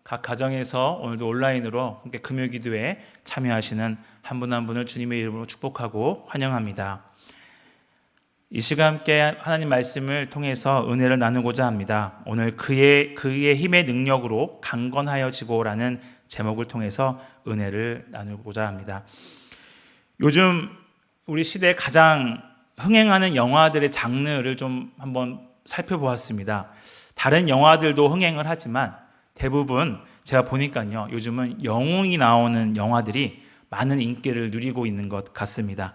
각 가정에서 오늘도 온라인으로 함께 금요 기도에 참여하시는 한 분 한 분을 주님의 이름으로 축복하고 환영합니다. 이 시간 함께 하나님 말씀을 통해서 은혜를 나누고자 합니다. 오늘 그의 힘의 능력으로 강건하여지고라는 제목을 통해서 은혜를 나누고자 합니다. 요즘 우리 시대에 가장 흥행하는 영화들의 장르를 좀 한번 살펴보았습니다. 다른 영화들도 흥행을 하지만 대부분 제가 보니까요, 요즘은 영웅이 나오는 영화들이 많은 인기를 누리고 있는 것 같습니다.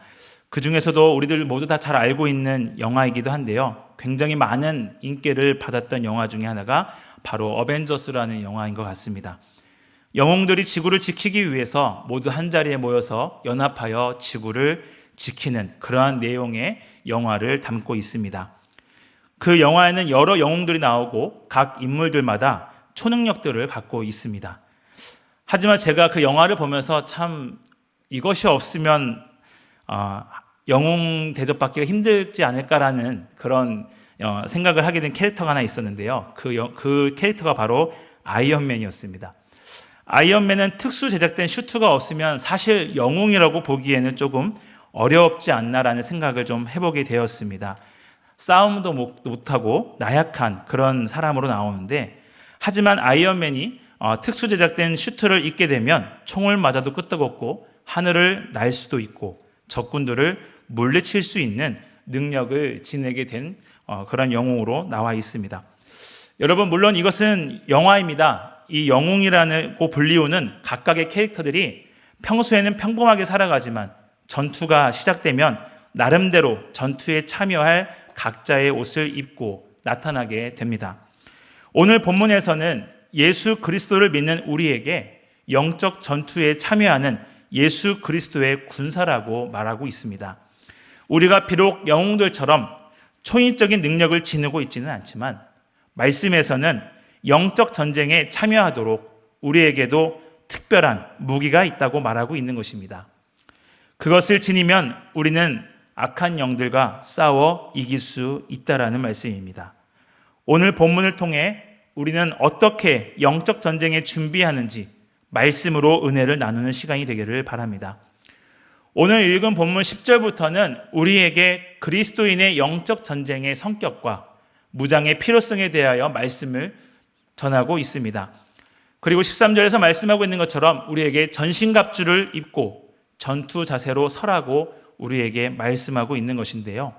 그 중에서도 우리들 모두 다 잘 알고 있는 영화이기도 한데요, 굉장히 많은 인기를 받았던 영화 중에 하나가 바로 어벤져스라는 영화인 것 같습니다. 영웅들이 지구를 지키기 위해서 모두 한자리에 모여서 연합하여 지구를 지키는 그러한 내용의 영화를 담고 있습니다. 그 영화에는 여러 영웅들이 나오고 각 인물들마다 초능력들을 갖고 있습니다. 하지만 제가 그 영화를 보면서 참 이것이 없으면 영웅 대접받기가 힘들지 않을까라는 그런 생각을 하게 된 캐릭터가 하나 있었는데요. 그 캐릭터가 바로 아이언맨이었습니다. 아이언맨은 특수 제작된 슈트가 없으면 사실 영웅이라고 보기에는 조금 어렵지 않나라는 생각을 좀 해보게 되었습니다. 싸움도 못하고 나약한 그런 사람으로 나오는데, 하지만 아이언맨이 특수 제작된 슈트를 입게 되면 총을 맞아도 끄떡없고 하늘을 날 수도 있고 적군들을 물리칠 수 있는 능력을 지니게 된 그런 영웅으로 나와 있습니다. 여러분, 물론 이것은 영화입니다. 이 영웅이라고 불리우는 각각의 캐릭터들이 평소에는 평범하게 살아가지만 전투가 시작되면 나름대로 전투에 참여할 각자의 옷을 입고 나타나게 됩니다. 오늘 본문에서는 예수 그리스도를 믿는 우리에게 영적 전투에 참여하는 예수 그리스도의 군사라고 말하고 있습니다. 우리가 비록 영웅들처럼 초인적인 능력을 지니고 있지는 않지만 말씀에서는 영적 전쟁에 참여하도록 우리에게도 특별한 무기가 있다고 말하고 있는 것입니다. 그것을 지니면 우리는 악한 영들과 싸워 이길 수 있다라는 말씀입니다. 오늘 본문을 통해 우리는 어떻게 영적 전쟁에 준비하는지 말씀으로 은혜를 나누는 시간이 되기를 바랍니다. 오늘 읽은 본문 10절부터는 우리에게 그리스도인의 영적 전쟁의 성격과 무장의 필요성에 대하여 말씀을 전하고 있습니다. 그리고 13절에서 말씀하고 있는 것처럼 우리에게 전신갑주를 입고 전투 자세로 서라고 우리에게 말씀하고 있는 것인데요.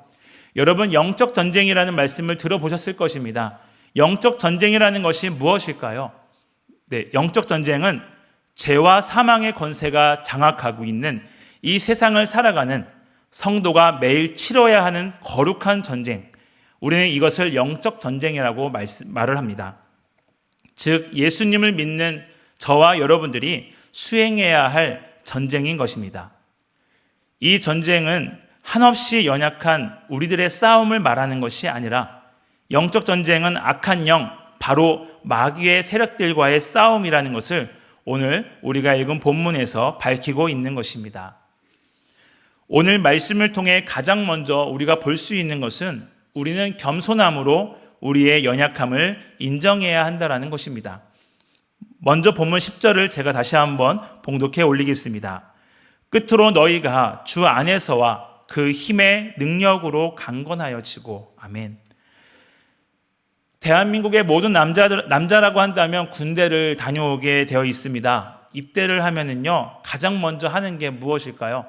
여러분, 영적 전쟁이라는 말씀을 들어보셨을 것입니다. 영적 전쟁이라는 것이 무엇일까요? 네, 영적 전쟁은 죄와 사망의 권세가 장악하고 있는 이 세상을 살아가는 성도가 매일 치러야 하는 거룩한 전쟁, 우리는 이것을 영적 전쟁이라고 말을 합니다. 즉, 예수님을 믿는 저와 여러분들이 수행해야 할 전쟁인 것입니다. 이 전쟁은 한없이 연약한 우리들의 싸움을 말하는 것이 아니라 영적 전쟁은 악한 영, 바로 마귀의 세력들과의 싸움이라는 것을 오늘 우리가 읽은 본문에서 밝히고 있는 것입니다. 오늘 말씀을 통해 가장 먼저 우리가 볼 수 있는 것은 우리는 겸손함으로 우리의 연약함을 인정해야 한다는 것입니다. 먼저 본문 10절을 제가 다시 한번 봉독해 올리겠습니다. 끝으로 너희가 주 안에서와 그 힘의 능력으로 강건하여지고. 아멘. 대한민국의 모든 남자라고 한다면 군대를 다녀오게 되어 있습니다. 입대를 하면은요, 가장 먼저 하는 게 무엇일까요?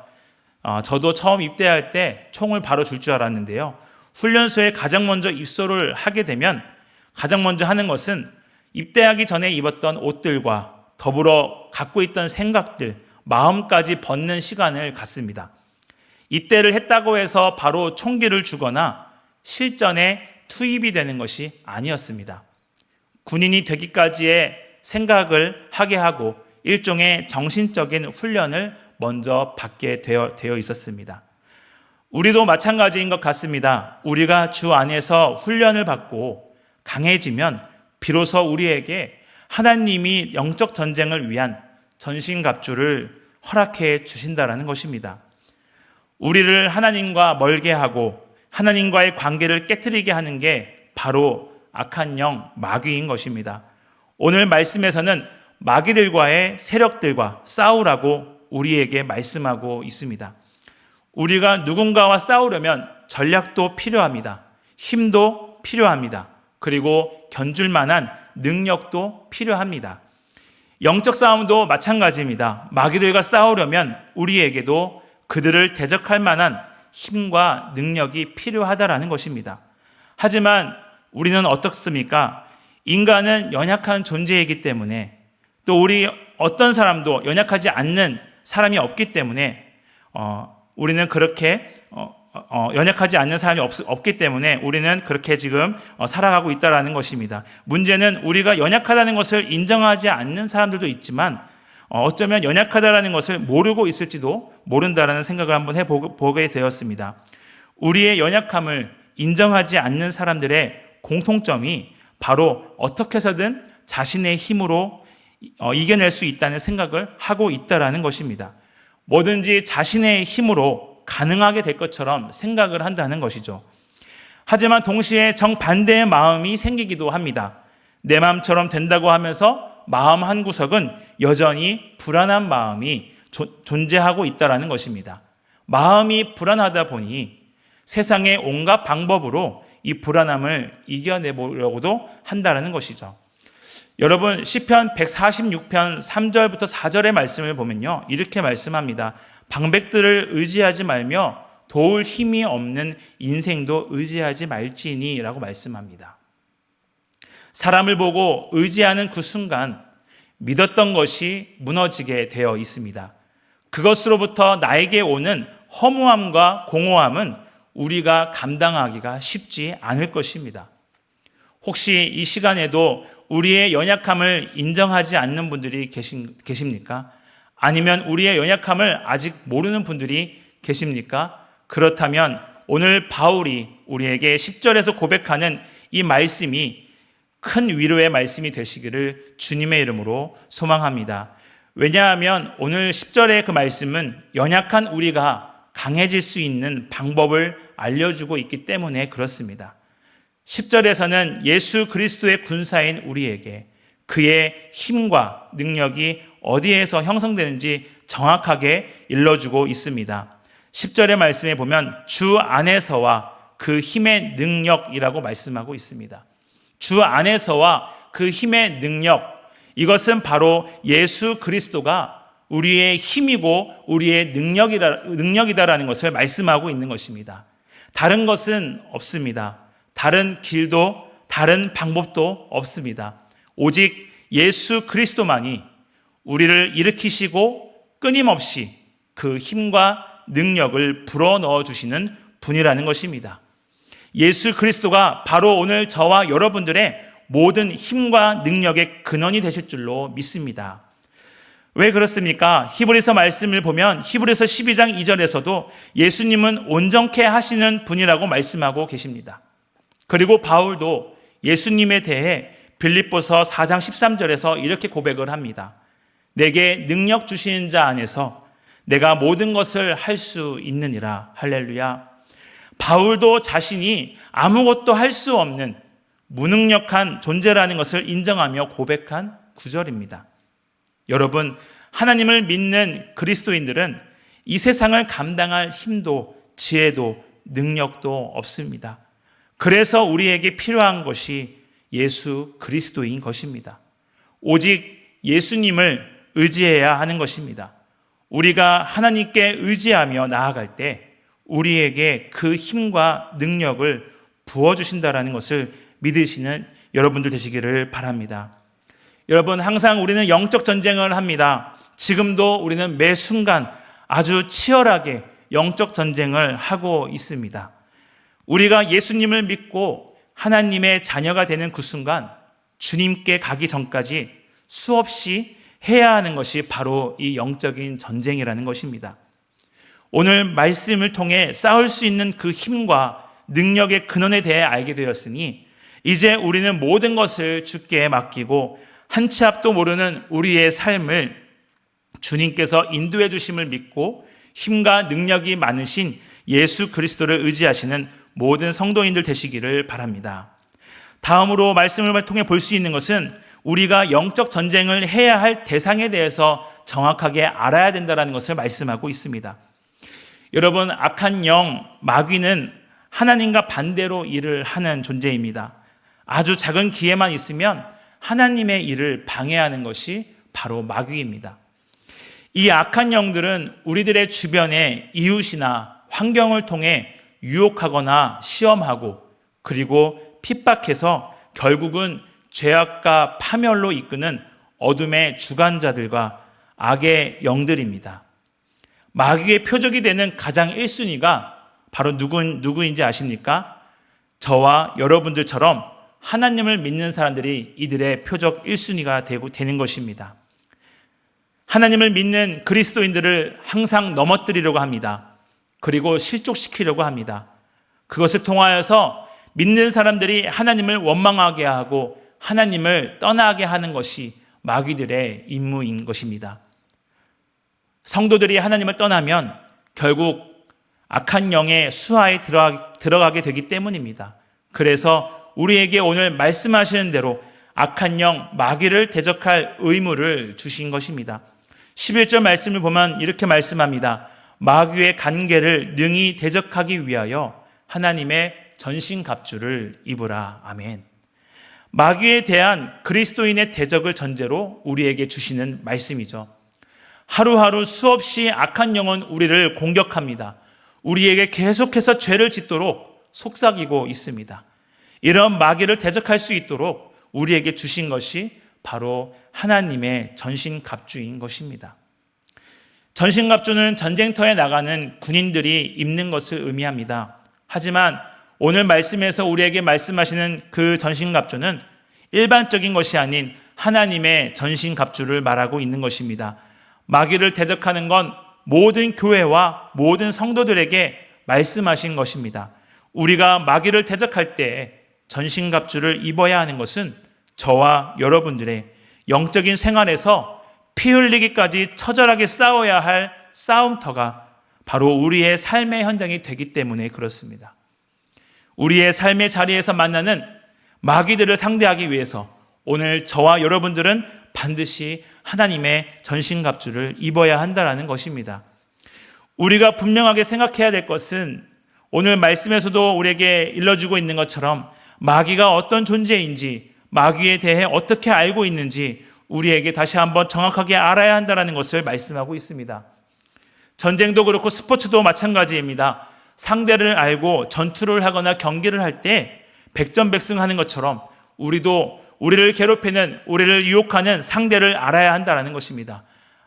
저도 처음 입대할 때 총을 바로 줄 줄 알았는데요. 훈련소에 가장 먼저 입소를 하게 되면 가장 먼저 하는 것은 입대하기 전에 입었던 옷들과 더불어 갖고 있던 생각들, 마음까지 벗는 시간을 갖습니다. 입대를 했다고 해서 바로 총기를 주거나 실전에 투입이 되는 것이 아니었습니다. 군인이 되기까지의 생각을 하게 하고 일종의 정신적인 훈련을 먼저 받게 되어 있었습니다. 우리도 마찬가지인 것 같습니다. 우리가 주 안에서 훈련을 받고 강해지면 비로소 우리에게 하나님이 영적 전쟁을 위한 전신갑주를 허락해 주신다라는 것입니다. 우리를 하나님과 멀게 하고 하나님과의 관계를 깨트리게 하는 게 바로 악한 영, 마귀인 것입니다. 오늘 말씀에서는 마귀들과의 세력들과 싸우라고 우리에게 말씀하고 있습니다. 우리가 누군가와 싸우려면 전략도 필요합니다. 힘도 필요합니다. 그리고 견줄 만한 능력도 필요합니다. 영적 싸움도 마찬가지입니다. 마귀들과 싸우려면 우리에게도 그들을 대적할 만한 힘과 능력이 필요하다라는 것입니다. 하지만 우리는 어떻습니까? 인간은 연약한 존재이기 때문에, 또 우리 어떤 사람도 연약하지 않는 사람이 없기 때문에 우리는 그렇게 연약하지 않는 사람이 없기 때문에 우리는 그렇게 지금 살아가고 있다는 것입니다. 문제는 우리가 연약하다는 것을 인정하지 않는 사람들도 있지만 어쩌면 연약하다는 것을 모르고 있을지도 모른다는 생각을 한번 해보게 되었습니다. 우리의 연약함을 인정하지 않는 사람들의 공통점이 바로 어떻게 해서든 자신의 힘으로 이겨낼 수 있다는 생각을 하고 있다는 것입니다. 뭐든지 자신의 힘으로 가능하게 될 것처럼 생각을 한다는 것이죠. 하지만 동시에 정반대의 마음이 생기기도 합니다. 내 마음처럼 된다고 하면서 마음 한 구석은 여전히 불안한 마음이 존재하고 있다는 것입니다. 마음이 불안하다 보니 세상의 온갖 방법으로 이 불안함을 이겨내보려고도 한다는 것이죠. 여러분, 시편 146편 3절부터 4절의 말씀을 보면요, 이렇게 말씀합니다. 방백들을 의지하지 말며 도울 힘이 없는 인생도 의지하지 말지니 라고 말씀합니다. 사람을 보고 의지하는 그 순간 믿었던 것이 무너지게 되어 있습니다. 그것으로부터 나에게 오는 허무함과 공허함은 우리가 감당하기가 쉽지 않을 것입니다. 혹시 이 시간에도 우리의 연약함을 인정하지 않는 분들이 계십니까? 아니면 우리의 연약함을 아직 모르는 분들이 계십니까? 그렇다면 오늘 바울이 우리에게 10절에서 고백하는 이 말씀이 큰 위로의 말씀이 되시기를 주님의 이름으로 소망합니다. 왜냐하면 오늘 10절의 그 말씀은 연약한 우리가 강해질 수 있는 방법을 알려주고 있기 때문에 그렇습니다. 10절에서는 예수 그리스도의 군사인 우리에게 그의 힘과 능력이 어디에서 형성되는지 정확하게 일러주고 있습니다. 10절의 말씀에 보면 주 안에서와 그 힘의 능력이라고 말씀하고 있습니다. 주 안에서와 그 힘의 능력, 이것은 바로 예수 그리스도가 우리의 힘이고 우리의 능력이다라는 것을 말씀하고 있는 것입니다. 다른 것은 없습니다. 다른 길도 다른 방법도 없습니다. 오직 예수 그리스도만이 우리를 일으키시고 끊임없이 그 힘과 능력을 불어넣어 주시는 분이라는 것입니다. 예수 그리스도가 바로 오늘 저와 여러분들의 모든 힘과 능력의 근원이 되실 줄로 믿습니다. 왜 그렇습니까? 히브리서 말씀을 보면 히브리서 12장 2절에서도 예수님은 온전케 하시는 분이라고 말씀하고 계십니다. 그리고 바울도 예수님에 대해 빌립보서 4장 13절에서 이렇게 고백을 합니다. 내게 능력 주시는 자 안에서 내가 모든 것을 할 수 있느니라. 할렐루야. 바울도 자신이 아무것도 할 수 없는 무능력한 존재라는 것을 인정하며 고백한 구절입니다. 여러분, 하나님을 믿는 그리스도인들은 이 세상을 감당할 힘도 지혜도 능력도 없습니다. 그래서 우리에게 필요한 것이 예수 그리스도인 것입니다. 오직 예수님을 의지해야 하는 것입니다. 우리가 하나님께 의지하며 나아갈 때 우리에게 그 힘과 능력을 부어주신다라는 것을 믿으시는 여러분들 되시기를 바랍니다. 여러분, 항상 우리는 영적 전쟁을 합니다. 지금도 우리는 매 순간 아주 치열하게 영적 전쟁을 하고 있습니다. 우리가 예수님을 믿고 하나님의 자녀가 되는 그 순간 주님께 가기 전까지 수없이 해야 하는 것이 바로 이 영적인 전쟁이라는 것입니다. 오늘 말씀을 통해 싸울 수 있는 그 힘과 능력의 근원에 대해 알게 되었으니 이제 우리는 모든 것을 주께 맡기고 한 치 앞도 모르는 우리의 삶을 주님께서 인도해 주심을 믿고 힘과 능력이 많으신 예수 그리스도를 의지하시는 모든 성도인들 되시기를 바랍니다. 다음으로 말씀을 통해 볼 수 있는 것은 우리가 영적 전쟁을 해야 할 대상에 대해서 정확하게 알아야 된다는 것을 말씀하고 있습니다. 여러분, 악한 영, 마귀는 하나님과 반대로 일을 하는 존재입니다. 아주 작은 기회만 있으면 하나님의 일을 방해하는 것이 바로 마귀입니다. 이 악한 영들은 우리들의 주변의 이웃이나 환경을 통해 유혹하거나 시험하고 그리고 핍박해서 결국은 죄악과 파멸로 이끄는 어둠의 주관자들과 악의 영들입니다. 마귀의 표적이 되는 가장 1순위가 바로 누구인지 아십니까? 저와 여러분들처럼 하나님을 믿는 사람들이 이들의 표적 1순위가 되는 것입니다. 하나님을 믿는 그리스도인들을 항상 넘어뜨리려고 합니다. 그리고 실족시키려고 합니다. 그것을 통하여서 믿는 사람들이 하나님을 원망하게 하고 하나님을 떠나게 하는 것이 마귀들의 임무인 것입니다. 성도들이 하나님을 떠나면 결국 악한 영의 수하에 들어가게 되기 때문입니다. 그래서 우리에게 오늘 말씀하시는 대로 악한 영, 마귀를 대적할 의무를 주신 것입니다. 11절 말씀을 보면 이렇게 말씀합니다. 마귀의 간계를 능히 대적하기 위하여 하나님의 전신갑주를 입으라. 아멘. 마귀에 대한 그리스도인의 대적을 전제로 우리에게 주시는 말씀이죠. 하루하루 수없이 악한 영은 우리를 공격합니다. 우리에게 계속해서 죄를 짓도록 속삭이고 있습니다. 이런 마귀를 대적할 수 있도록 우리에게 주신 것이 바로 하나님의 전신갑주인 것입니다. 전신갑주는 전쟁터에 나가는 군인들이 입는 것을 의미합니다. 하지만 오늘 말씀에서 우리에게 말씀하시는 그 전신갑주는 일반적인 것이 아닌 하나님의 전신갑주를 말하고 있는 것입니다. 마귀를 대적하는 건 모든 교회와 모든 성도들에게 말씀하신 것입니다. 우리가 마귀를 대적할 때 전신갑주를 입어야 하는 것은 저와 여러분들의 영적인 생활에서 피 흘리기까지 처절하게 싸워야 할 싸움터가 바로 우리의 삶의 현장이 되기 때문에 그렇습니다. 우리의 삶의 자리에서 만나는 마귀들을 상대하기 위해서 오늘 저와 여러분들은 반드시 하나님의 전신갑주를 입어야 한다는 것입니다. 우리가 분명하게 생각해야 될 것은 오늘 말씀에서도 우리에게 일러주고 있는 것처럼 마귀가 어떤 존재인지, 마귀에 대해 어떻게 알고 있는지 우리에게 다시 한번 정확하게 알아야 한다는 것을 말씀하고 있습니다. 전쟁도 그렇고 스포츠도 마찬가지입니다. 상대를 알고 전투를 하거나 경기를 할 때 백전백승하는 것처럼 우리도 우리를 괴롭히는, 우리를 유혹하는 상대를 알아야 한다는 것입니다.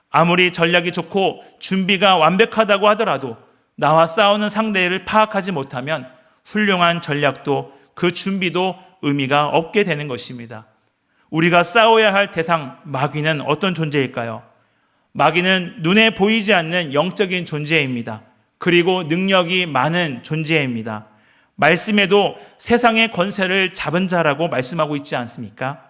아무리 전략이 좋고 준비가 완벽하다고 하더라도 나와 싸우는 상대를 파악하지 못하면 훌륭한 전략도 그 준비도 의미가 없게 되는 것입니다. 우리가 싸워야 할 대상 마귀는 어떤 존재일까요? 마귀는 눈에 보이지 않는 영적인 존재입니다. 그리고 능력이 많은 존재입니다. 말씀에도 세상의 권세를 잡은 자라고 말씀하고 있지 않습니까?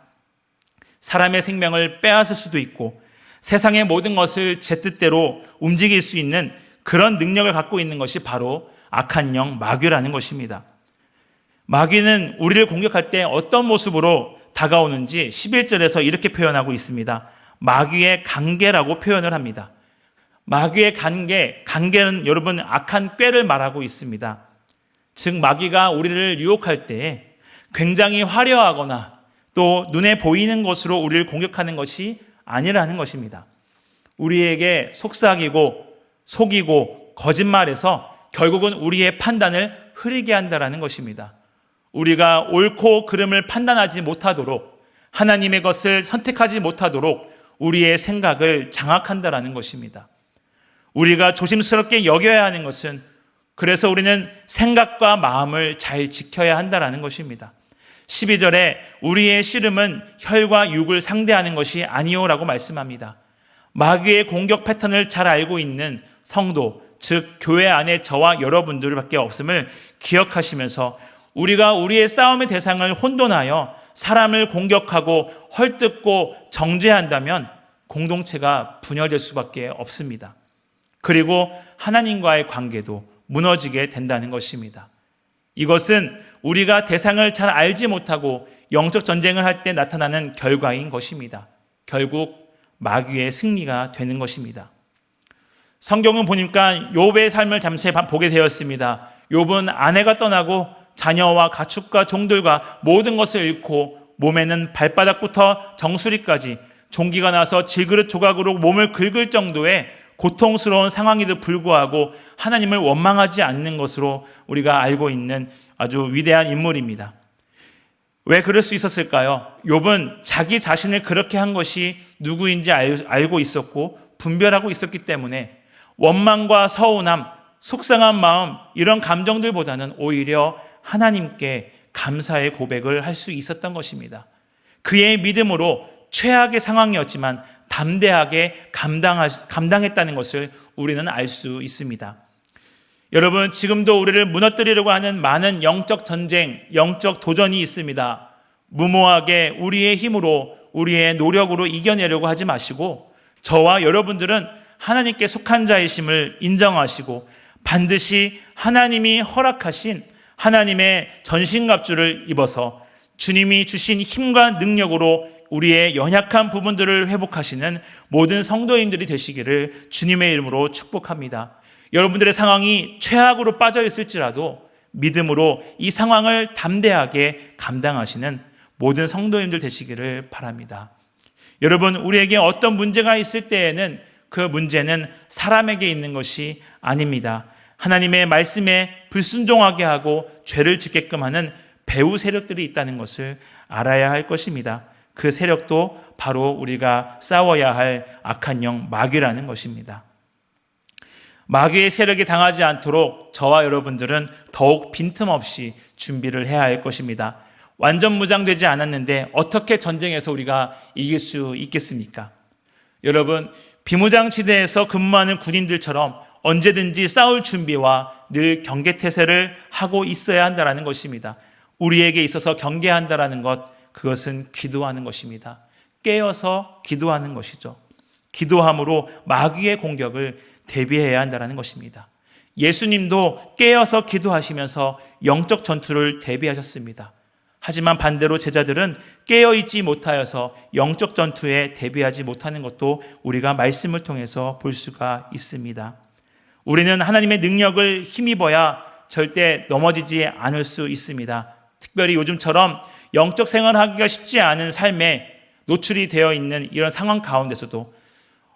사람의 생명을 빼앗을 수도 있고 세상의 모든 것을 제 뜻대로 움직일 수 있는 그런 능력을 갖고 있는 것이 바로 악한 영 마귀라는 것입니다. 마귀는 우리를 공격할 때 어떤 모습으로 다가오는지 11절에서 이렇게 표현하고 있습니다. 마귀의 관계라고 표현을 합니다. 마귀의 관계는 여러분 악한 꾀를 말하고 있습니다. 즉 마귀가 우리를 유혹할 때 굉장히 화려하거나 또 눈에 보이는 것으로 우리를 공격하는 것이 아니라는 것입니다. 우리에게 속삭이고 속이고 거짓말해서 결국은 우리의 판단을 흐리게 한다는 것입니다. 우리가 옳고 그름을 판단하지 못하도록, 하나님의 것을 선택하지 못하도록 우리의 생각을 장악한다는 것입니다. 우리가 조심스럽게 여겨야 하는 것은, 그래서 우리는 생각과 마음을 잘 지켜야 한다는 것입니다. 12절에 우리의 씨름은 혈과 육을 상대하는 것이 아니오라고 말씀합니다. 마귀의 공격 패턴을 잘 알고 있는 성도, 즉 교회 안에 저와 여러분들밖에 없음을 기억하시면서 우리가 우리의 싸움의 대상을 혼돈하여 사람을 공격하고 헐뜯고 정죄한다면 공동체가 분열될 수밖에 없습니다. 그리고 하나님과의 관계도 무너지게 된다는 것입니다. 이것은 우리가 대상을 잘 알지 못하고 영적 전쟁을 할 때 나타나는 결과인 것입니다. 결국 마귀의 승리가 되는 것입니다. 성경은 보니까 욥의 삶을 잠시 보게 되었습니다. 욥은 아내가 떠나고 자녀와 가축과 종들과 모든 것을 잃고 몸에는 발바닥부터 정수리까지 종기가 나서 질그릇 조각으로 몸을 긁을 정도의 고통스러운 상황에도 불구하고 하나님을 원망하지 않는 것으로 우리가 알고 있는 아주 위대한 인물입니다. 왜 그럴 수 있었을까요? 욥은 자기 자신을 그렇게 한 것이 누구인지 알고 있었고 분별하고 있었기 때문에 원망과 서운함, 속상한 마음 이런 감정들보다는 오히려 하나님께 감사의 고백을 할 수 있었던 것입니다. 그의 믿음으로 최악의 상황이었지만 담대하게 감당했다는 것을 우리는 알 수 있습니다. 여러분, 지금도 우리를 무너뜨리려고 하는 많은 영적 전쟁, 영적 도전이 있습니다. 무모하게 우리의 힘으로, 우리의 노력으로 이겨내려고 하지 마시고 저와 여러분들은 하나님께 속한 자이심을 인정하시고 반드시 하나님이 허락하신 하나님의 전신갑주를 입어서 주님이 주신 힘과 능력으로 우리의 연약한 부분들을 회복하시는 모든 성도인들이 되시기를 주님의 이름으로 축복합니다. 여러분들의 상황이 최악으로 빠져 있을지라도 믿음으로 이 상황을 담대하게 감당하시는 모든 성도인들 되시기를 바랍니다. 여러분, 우리에게 어떤 문제가 있을 때에는 그 문제는 사람에게 있는 것이 아닙니다. 하나님의 말씀에 불순종하게 하고 죄를 짓게끔 하는 배후 세력들이 있다는 것을 알아야 할 것입니다. 그 세력도 바로 우리가 싸워야 할 악한 영 마귀라는 것입니다. 마귀의 세력에 당하지 않도록 저와 여러분들은 더욱 빈틈없이 준비를 해야 할 것입니다. 완전 무장되지 않았는데 어떻게 전쟁에서 우리가 이길 수 있겠습니까? 여러분, 비무장지대에서 근무하는 군인들처럼 언제든지 싸울 준비와 늘 경계태세를 하고 있어야 한다는 것입니다. 우리에게 있어서 경계한다는 것, 그것은 기도하는 것입니다. 깨어서 기도하는 것이죠. 기도함으로 마귀의 공격을 대비해야 한다는 것입니다. 예수님도 깨어서 기도하시면서 영적 전투를 대비하셨습니다. 하지만 반대로 제자들은 깨어있지 못하여서 영적 전투에 대비하지 못하는 것도 우리가 말씀을 통해서 볼 수가 있습니다. 우리는 하나님의 능력을 힘입어야 절대 넘어지지 않을 수 있습니다. 특별히 요즘처럼 영적 생활하기가 쉽지 않은 삶에 노출이 되어 있는 이런 상황 가운데서도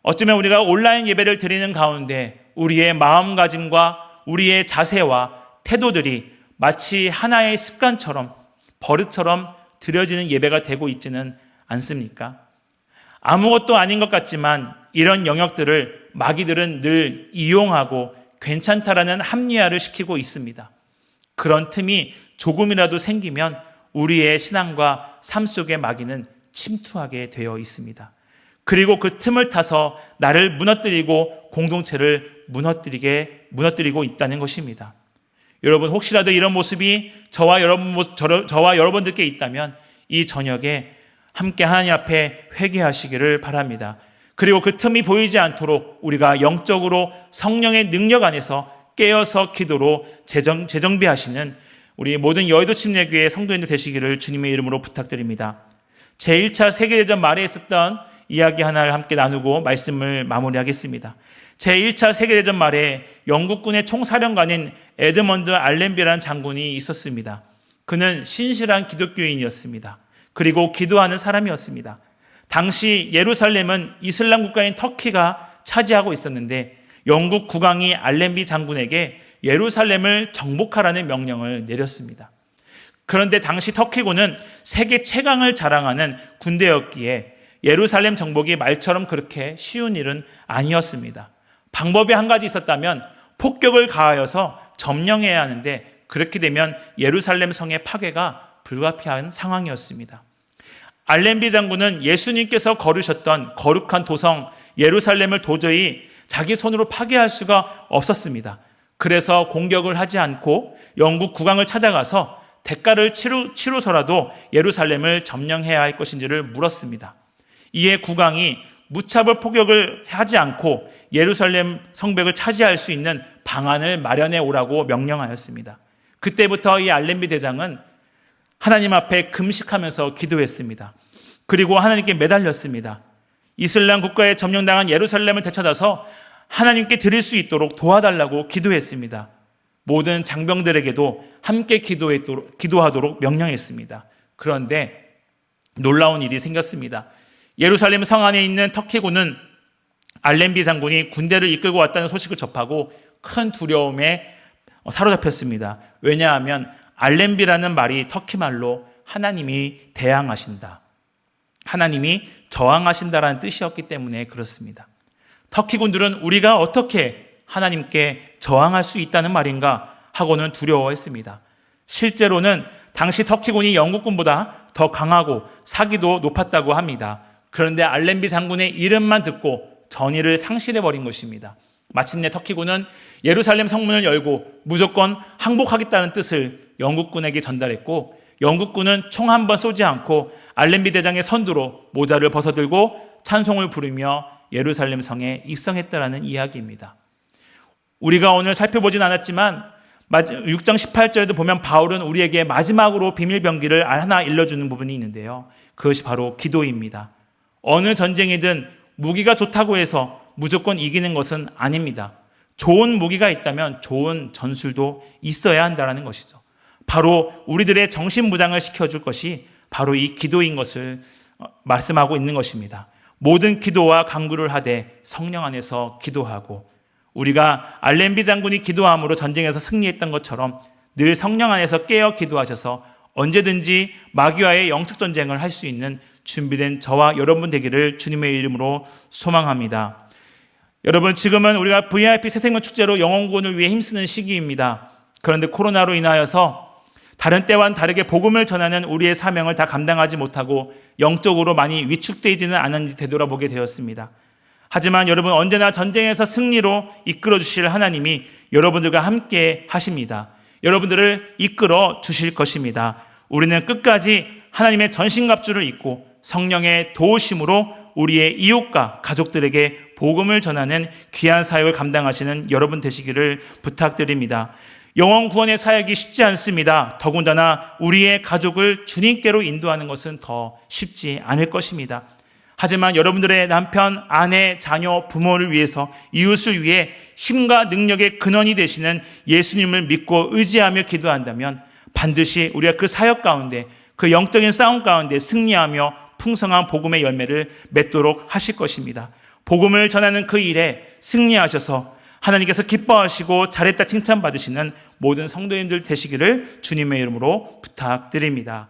어쩌면 우리가 온라인 예배를 드리는 가운데 우리의 마음가짐과 우리의 자세와 태도들이 마치 하나의 습관처럼 버릇처럼 드려지는 예배가 되고 있지는 않습니까? 아무것도 아닌 것 같지만 이런 영역들을 마귀들은 늘 이용하고 괜찮다라는 합리화를 시키고 있습니다. 그런 틈이 조금이라도 생기면 우리의 신앙과 삶 속의 마귀는 침투하게 되어 있습니다. 그리고 그 틈을 타서 나를 무너뜨리고 공동체를 무너뜨리고 있다는 것입니다. 여러분, 혹시라도 이런 모습이 저와 여러분들께 있다면 이 저녁에 함께 하나님 앞에 회개하시기를 바랍니다. 그리고 그 틈이 보이지 않도록 우리가 영적으로 성령의 능력 안에서 깨어서 기도로 재정비하시는 우리 모든 여의도 침례교회 성도인들 되시기를 주님의 이름으로 부탁드립니다. 제1차 세계대전 말에 있었던 이야기 하나를 함께 나누고 말씀을 마무리하겠습니다. 제1차 세계대전 말에 영국군의 총사령관인 에드먼드 알렌비라는 장군이 있었습니다. 그는 신실한 기독교인이었습니다. 그리고 기도하는 사람이었습니다. 당시 예루살렘은 이슬람 국가인 터키가 차지하고 있었는데 영국 국왕이 알렌비 장군에게 예루살렘을 정복하라는 명령을 내렸습니다. 그런데 당시 터키군은 세계 최강을 자랑하는 군대였기에 예루살렘 정복이 말처럼 그렇게 쉬운 일은 아니었습니다. 방법이 한 가지 있었다면 폭격을 가하여서 점령해야 하는데 그렇게 되면 예루살렘 성의 파괴가 불가피한 상황이었습니다. 알렌비 장군은 예수님께서 걸으셨던 거룩한 도성 예루살렘을 도저히 자기 손으로 파괴할 수가 없었습니다. 그래서 공격을 하지 않고 영국 국왕을 찾아가서 대가를 치루서라도 예루살렘을 점령해야 할 것인지를 물었습니다. 이에 국왕이 무차별 포격을 하지 않고 예루살렘 성벽을 차지할 수 있는 방안을 마련해 오라고 명령하였습니다. 그때부터 이 알렘비 대장은 하나님 앞에 금식하면서 기도했습니다. 그리고 하나님께 매달렸습니다. 이슬람 국가에 점령당한 예루살렘을 되찾아서 하나님께 드릴 수 있도록 도와달라고 기도했습니다. 모든 장병들에게도 함께 기도하도록 명령했습니다. 그런데 놀라운 일이 생겼습니다. 예루살렘 성 안에 있는 터키군은 알렘비 장군이 군대를 이끌고 왔다는 소식을 접하고 큰 두려움에 사로잡혔습니다. 왜냐하면 알렘비라는 말이 터키 말로 하나님이 대항하신다, 하나님이 저항하신다라는 뜻이었기 때문에 그렇습니다. 터키 군들은 우리가 어떻게 하나님께 저항할 수 있다는 말인가 하고는 두려워했습니다. 실제로는 당시 터키군이 영국군보다 더 강하고 사기도 높았다고 합니다. 그런데 알렘비 장군의 이름만 듣고 전의를 상실해버린 것입니다. 마침내 터키군은 예루살렘 성문을 열고 무조건 항복하겠다는 뜻을 영국군에게 전달했고, 영국군은 총 한 번 쏘지 않고 알렘비 대장의 선두로 모자를 벗어들고 찬송을 부르며 예루살렘 성에 입성했다라는 이야기입니다. 우리가 오늘 살펴보진 않았지만 6장 18절에도 보면 바울은 우리에게 마지막으로 비밀병기를 하나 일러주는 부분이 있는데요. 그것이 바로 기도입니다. 어느 전쟁이든 무기가 좋다고 해서 무조건 이기는 것은 아닙니다. 좋은 무기가 있다면 좋은 전술도 있어야 한다는 것이죠. 바로 우리들의 정신무장을 시켜줄 것이 바로 이 기도인 것을 말씀하고 있는 것입니다. 모든 기도와 간구를 하되 성령 안에서 기도하고, 우리가 알렘비 장군이 기도함으로 전쟁에서 승리했던 것처럼 늘 성령 안에서 깨어 기도하셔서 언제든지 마귀와의 영적 전쟁을 할 수 있는 준비된 저와 여러분 되기를 주님의 이름으로 소망합니다. 여러분, 지금은 우리가 VIP 새생명 축제로 영혼구원을 위해 힘쓰는 시기입니다. 그런데 코로나로 인하여서 다른 때와는 다르게 복음을 전하는 우리의 사명을 다 감당하지 못하고 영적으로 많이 위축되지는 않았는지 되돌아보게 되었습니다. 하지만 여러분, 언제나 전쟁에서 승리로 이끌어 주실 하나님이 여러분들과 함께 하십니다. 여러분들을 이끌어 주실 것입니다. 우리는 끝까지 하나님의 전신갑주를 입고 성령의 도우심으로 우리의 이웃과 가족들에게 복음을 전하는 귀한 사역을 감당하시는 여러분 되시기를 부탁드립니다. 영혼 구원의 사역이 쉽지 않습니다. 더군다나 우리의 가족을 주님께로 인도하는 것은 더 쉽지 않을 것입니다. 하지만 여러분들의 남편, 아내, 자녀, 부모를 위해서, 이웃을 위해 힘과 능력의 근원이 되시는 예수님을 믿고 의지하며 기도한다면 반드시 우리가 그 사역 가운데, 그 영적인 싸움 가운데 승리하며 풍성한 복음의 열매를 맺도록 하실 것입니다. 복음을 전하는 그 일에 승리하셔서 하나님께서 기뻐하시고 잘했다 칭찬받으시는 모든 성도님들 되시기를 주님의 이름으로 부탁드립니다.